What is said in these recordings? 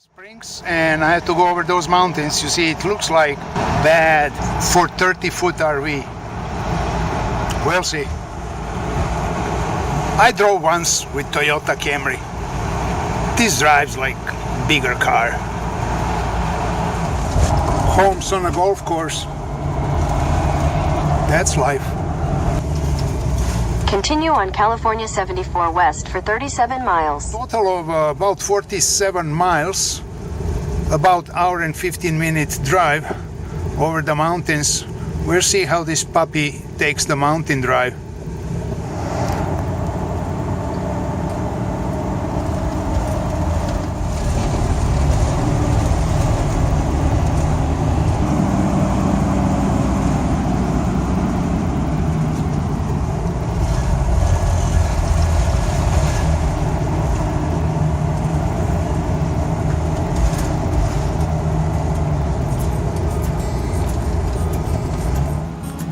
Springs, and I had to go over those mountains. You see, it looks like bad for 30-foot RV. We'll see. I drove once with Toyota Camry. This drives like a bigger car. Homes on a golf course. That's life. Continue on California 74 West for 37 miles. Total of about 47 miles, about hour and 15-minute drive over the mountains. We'll see how this puppy takes the mountain drive.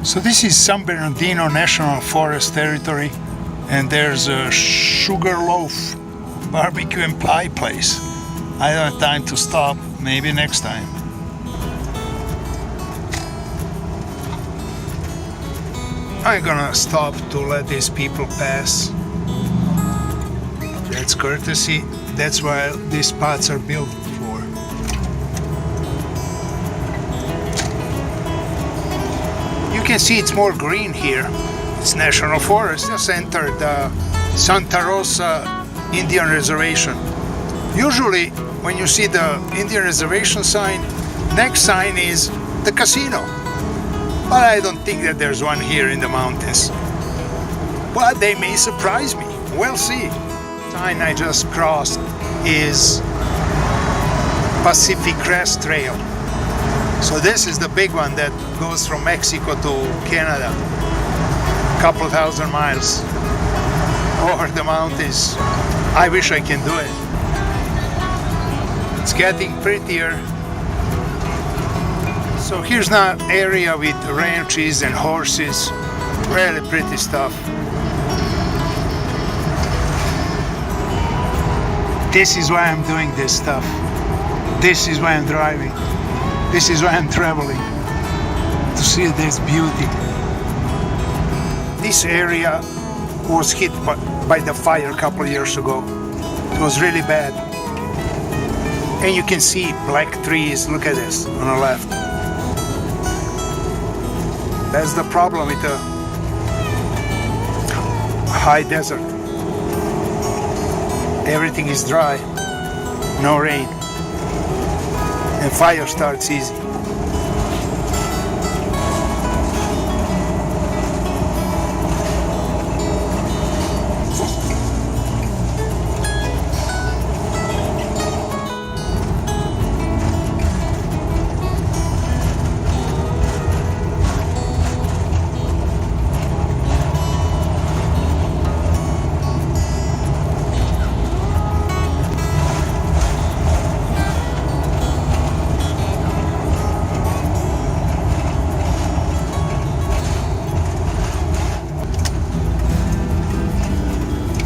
So this is San Bernardino National Forest territory, and there's a Sugarloaf barbecue and pie place. I don't have time to stop, maybe next time. I'm gonna stop to let these people pass. That's courtesy, that's why these spots are built for. You can see it's more green here. It's National Forest. Just entered the Santa Rosa Indian Reservation. Usually when you see the Indian Reservation sign, next sign is the casino. But I don't think that there's one here in the mountains. But they may surprise me. We'll see. The sign I just crossed is Pacific Crest Trail. So this is the big one that goes from Mexico to Canada. A couple thousand miles over the mountains. I wish I can do it. It's getting prettier. So here's an area with ranches and horses. Really pretty stuff. This is why I'm doing this stuff. This is why I'm driving. This is why I'm traveling, to see this beauty. This area was hit by the fire a couple of years ago. It was really bad. And you can see black trees. Look at this on the left. That's the problem with the high desert. Everything is dry, no rain. And fire starts easy.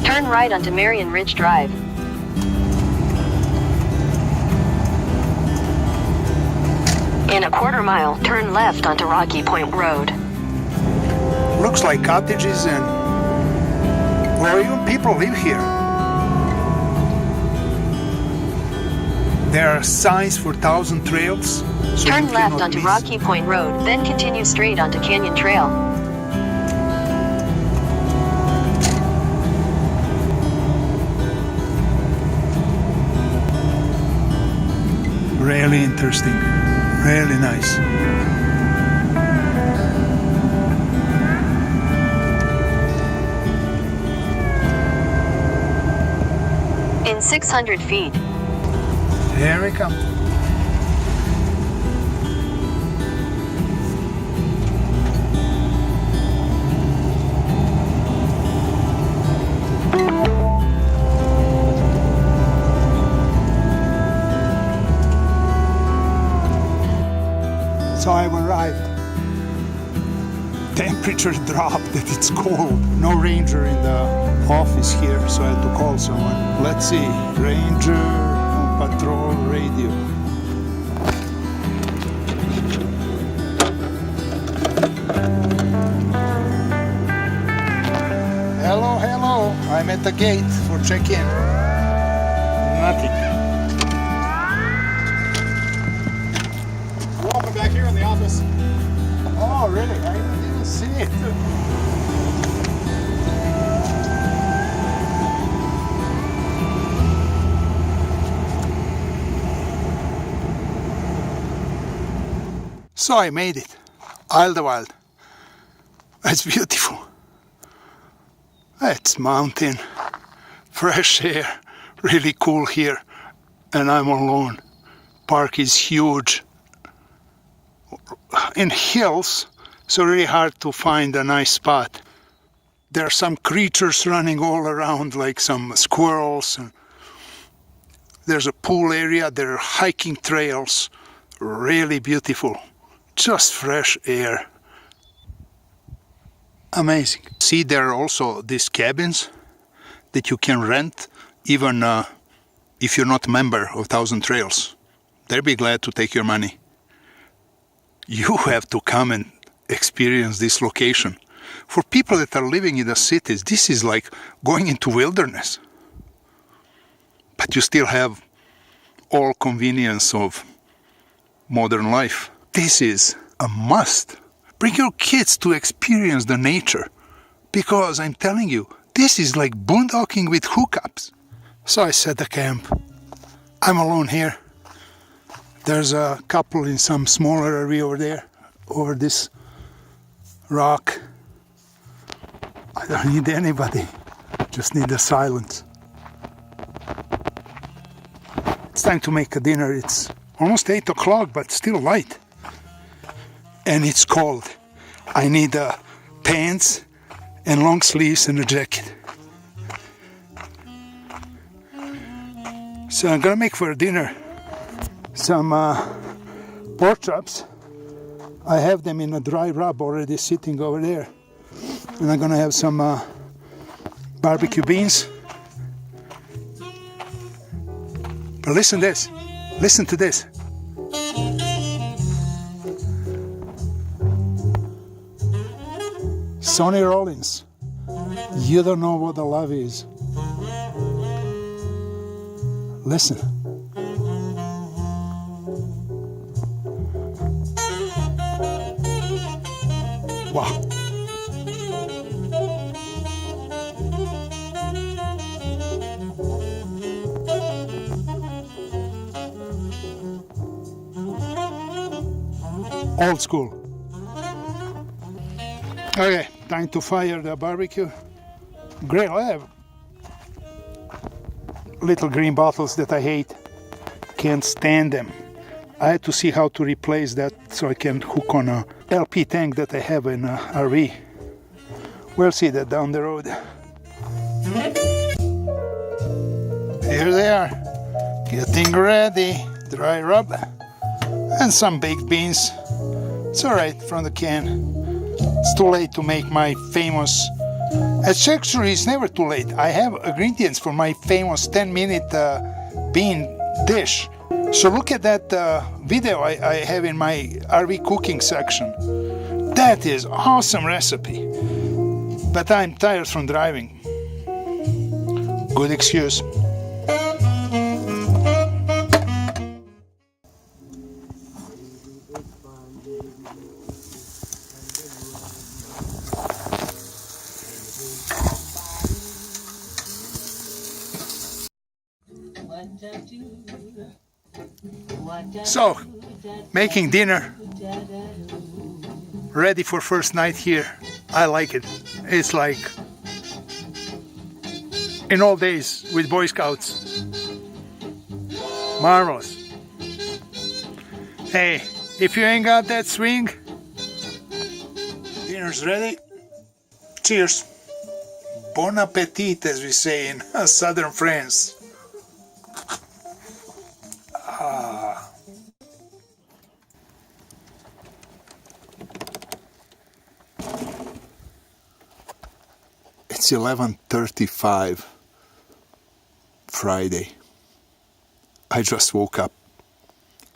Turn right onto Marion Ridge Drive. In a quarter mile, turn left onto Rocky Point Road. Looks like cottages and, well, even people live here. There are signs for 1,000 trails. So turn left onto Rocky Point Road, then continue straight onto Canyon Trail. Really interesting, really nice. In 600 feet. Here we come. So I've arrived. Temperature dropped, that it's cold. No ranger in the office here, so I had to call someone. Let's see, ranger on patrol, radio. Hello, hello. I'm at the gate for check-in. Nothing. We're open back here in the office. Oh, really? I didn't see it. So I made it. Idyllwild. It's beautiful. It's mountain, fresh air, really cool here, and I'm alone. Park is huge. In hills, so really hard to find a nice spot. There are some creatures running all around, like some squirrels. There's a pool area, there are hiking trails, really beautiful. Just fresh air. Amazing. See, there are also these cabins that you can rent, even if you're not a member of Thousand Trails. They'll be glad to take your money. You have to come and experience this location. For people that are living in the cities, this is like going into wilderness. But you still have all convenience of modern life. This is a must. Bring your kids to experience the nature, because I'm telling you, this is like boondocking with hookups. So I set the camp. I'm alone here. There's a couple in some smaller area over there, over this rock. I don't need anybody, just need the silence. It's time to make a dinner. It's almost 8 o'clock, but still light. And it's cold. I need pants and long sleeves and a jacket. So I'm gonna make for dinner some pork chops. I have them in a dry rub already sitting over there. And I'm gonna have some barbecue beans. But listen to this. Listen to this. Sonny Rollins, you don't know what the love is. Listen. Wow. Old school. Okay, time to fire the barbecue grill. I have little green bottles that I hate. Can't stand them. I had to see how to replace that so I can hook on a LP tank that I have in a RV. We'll see that down the road. Here they are, getting ready. Dry rub and some baked beans. It's alright from the can. It's too late to make my famous... Actually, it's never too late. I have ingredients for my famous 10-minute bean dish. So look at that video I have in my RV cooking section. That is awesome recipe. But I'm tired from driving. Good excuse. So, making dinner, ready for first night here. I like it. It's like in old days with Boy Scouts. Marvelous. Hey, if you ain't got that swing, dinner's ready. Cheers. Bon appetit, as we say in southern France. It's 11:35 Friday. I just woke up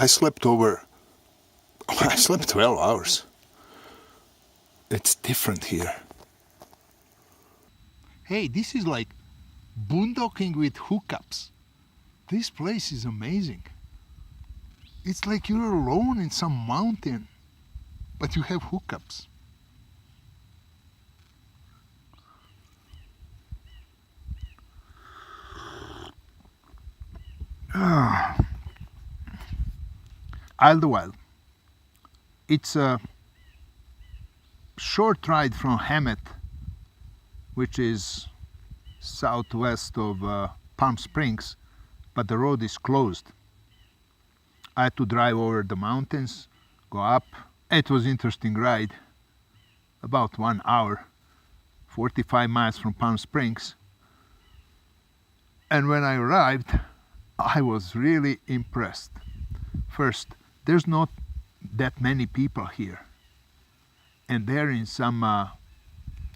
I slept 12 hours. It's different here. Hey, this is like boondocking with hookups. This place is amazing. It's like you're alone in some mountain, but you have hookups. Idyllwild. It's a short ride from Hammett, which is southwest of Palm Springs, but the road is closed. I had to drive over the mountains, go up. It was an interesting ride, about 1 hour, 45 miles from Palm Springs. And when I arrived, I was really impressed. First, there's not that many people here. And they're in some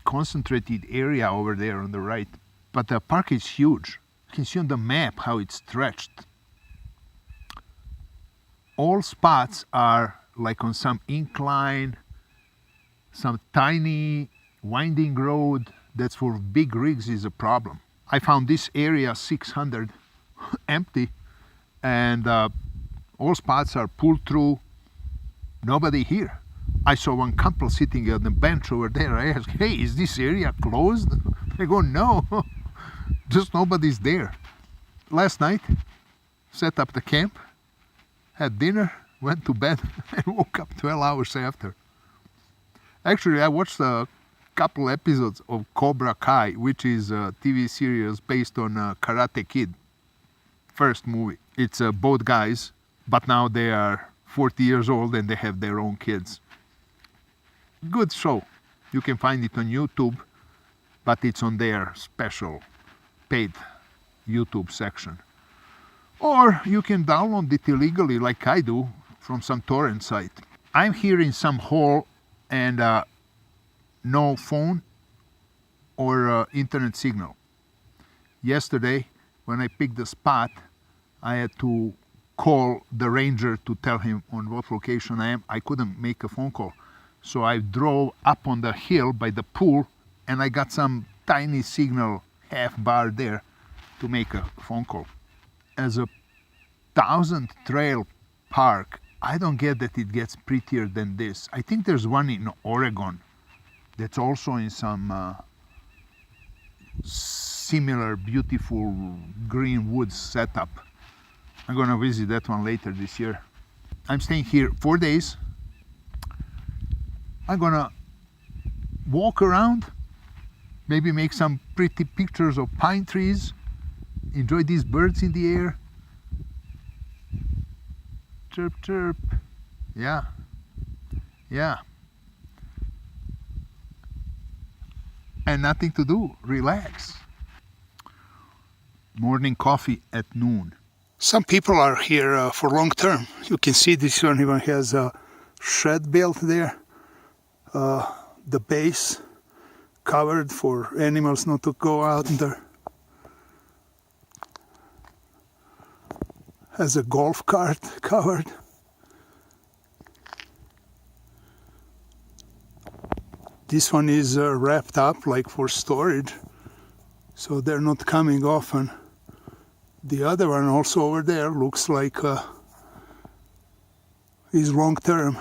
concentrated area over there on the right. But the park is huge. You can see on the map how it's stretched. All spots are like on some incline, some tiny winding road that's for big rigs is a problem. I found this area 600 empty, and all spots are pulled through, nobody here. I saw one couple sitting on the bench over there. I asked, hey, is this area closed? They go, no, just nobody's there. Last night, set up the camp, had dinner, went to bed, and woke up 12 hours after. Actually, I watched a couple episodes of Cobra Kai, which is a TV series based on Karate Kid, first movie. It's both guys, but now they are 40 years old and they have their own kids. Good show. You can find it on YouTube, but it's on their special paid YouTube section. Or you can download it illegally like I do from some torrent site. I'm here in some hall and no phone or internet signal. Yesterday, when I picked the spot, I had to call the ranger to tell him on what location I am. I couldn't make a phone call. So I drove up on the hill by the pool and I got some tiny signal half bar there to make a phone call. As a 1,000 trail park, I don't get that it gets prettier than this. I think there's one in Oregon that's also in some similar beautiful green woods setup. I'm gonna visit that one later this year. I'm staying here 4 days. I'm gonna walk around, maybe make some pretty pictures of pine trees, enjoy these birds in the air. Chirp, chirp. Yeah, yeah. And nothing to do, relax. Morning coffee at noon. Some people are here for long term. You can see this one even has a shed built there. The base covered for animals not to go out there. Has a golf cart covered. This one is wrapped up like for storage, so they're not coming often. The other one also over there looks like is long term.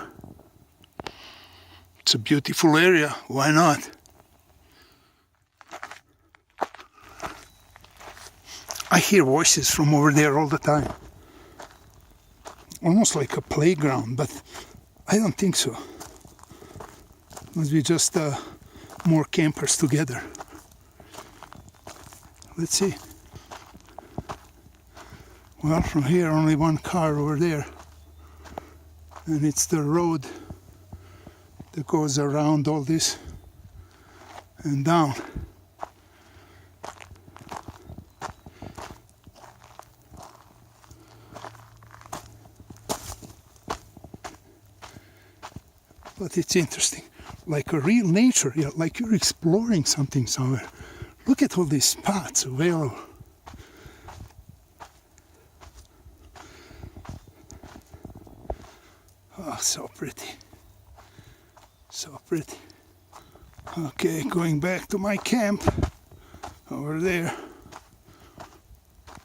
It's a beautiful area, why not? I hear voices from over there all the time. Almost like a playground, but I don't think so. Must be just more campers together. Let's see. Well, from here only one car over there. And it's the road that goes around all this and down. But it's interesting, like a real nature, yeah, like you're exploring something somewhere. Look at all these spots available. Oh, so pretty. So pretty. Okay, going back to my camp over there.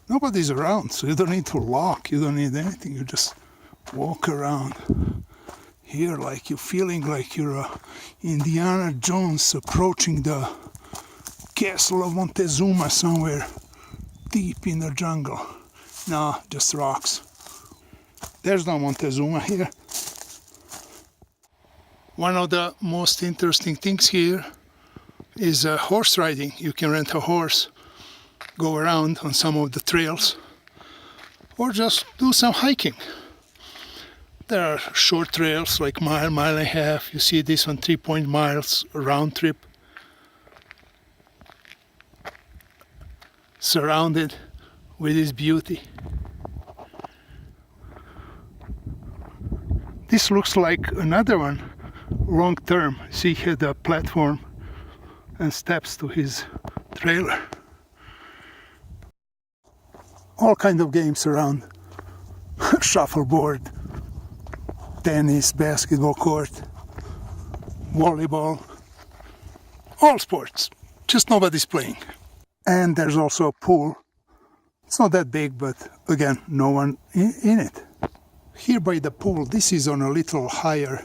Nobody's around, so you don't need to lock, you don't need anything, you just walk around here like you're feeling like you're Indiana Jones approaching the castle of Montezuma somewhere deep in the jungle. No, just rocks. There's no Montezuma here. One of the most interesting things here is horse riding. You can rent a horse, go around on some of the trails, or just do some hiking. There are short trails like mile, mile and a half. You see this on 3 miles round trip. Surrounded with this beauty. This looks like another one, long term. See here the platform and steps to his trailer. All kind of games around. Shuffleboard, tennis, basketball court, volleyball, all sports, just nobody's playing. And there's also a pool. It's not that big, but again, no one in it. Here by the pool, this is on a little higher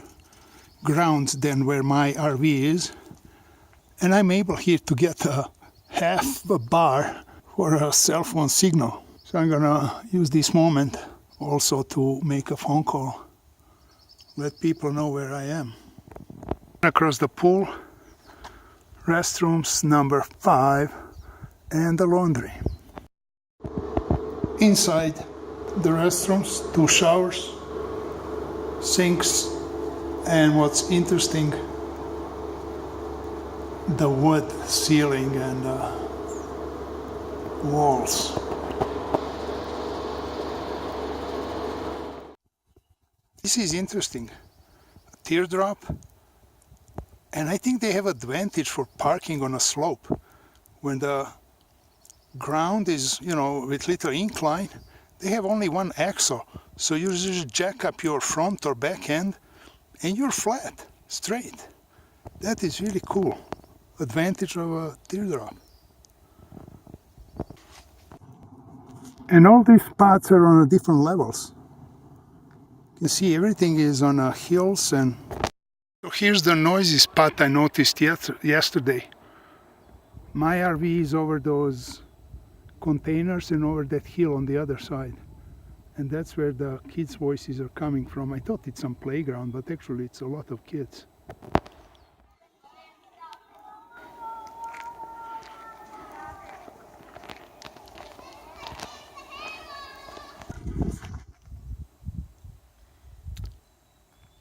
ground than where my RV is. And I'm able here to get half a bar for a cell phone signal. So I'm gonna use this moment also to make a phone call. Let people know where I am. Across the pool, restrooms number 5, and the laundry. Inside the restrooms, 2 showers, sinks, and what's interesting, the wood ceiling and walls. This is interesting. A teardrop, and I think they have advantage for parking on a slope. When the ground is, with little incline, they have only one axle, so you just jack up your front or back end and you're flat, straight. That is really cool. Advantage of a teardrop. And all these spots are on different levels. You can see everything is on hills. And so here's the noisy spot I noticed yesterday. My RV is over those containers and over that hill on the other side, and that's where the kids' voices are coming from. I thought it's some playground, but actually it's a lot of kids.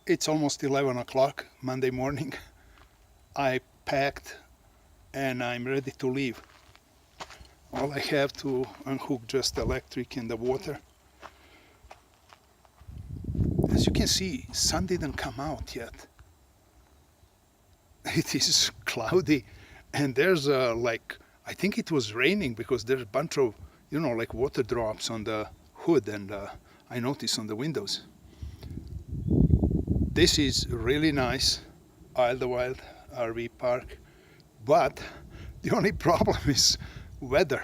It's almost 11 o'clock Monday morning. I packed and I'm ready to leave. All I have to unhook just the electric and the water. As you can see, sun didn't come out yet. It is cloudy, and there's I think it was raining because there's a bunch of, like water drops on the hood, and I noticed on the windows. This is really nice, Idyllwild RV park, but the only problem is weather.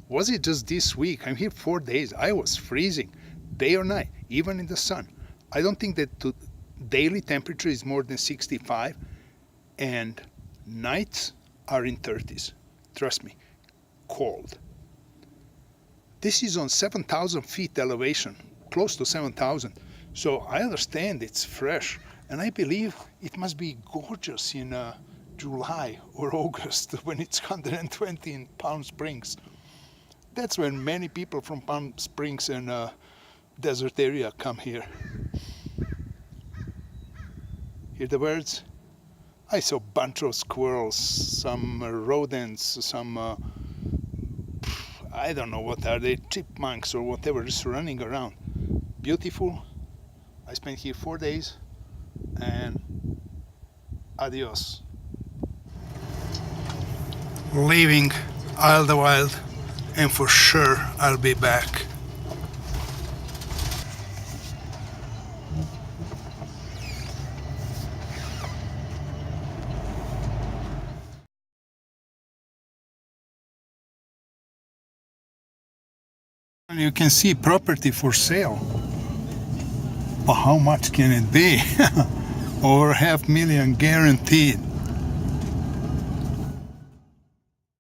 Was it just this week? I'm here 4 days. I was freezing day or night, even in the sun. I don't think that daily temperature is more than 65, and nights are in 30s. Trust me, cold. This is on 7,000 feet elevation, close to 7,000. So I understand it's fresh, and I believe it must be gorgeous in July or August when it's 120 in Palm Springs. That's when many people from Palm Springs and desert area come here. Hear the birds? I saw a bunch of squirrels, some rodents, some I don't know what are they, chipmunks or whatever, just running around. Beautiful. I spent here 4 days, and adios. Leaving Idyllwild, and for sure I'll be back. You can see property for sale. But how much can it be? Over $500,000 guaranteed.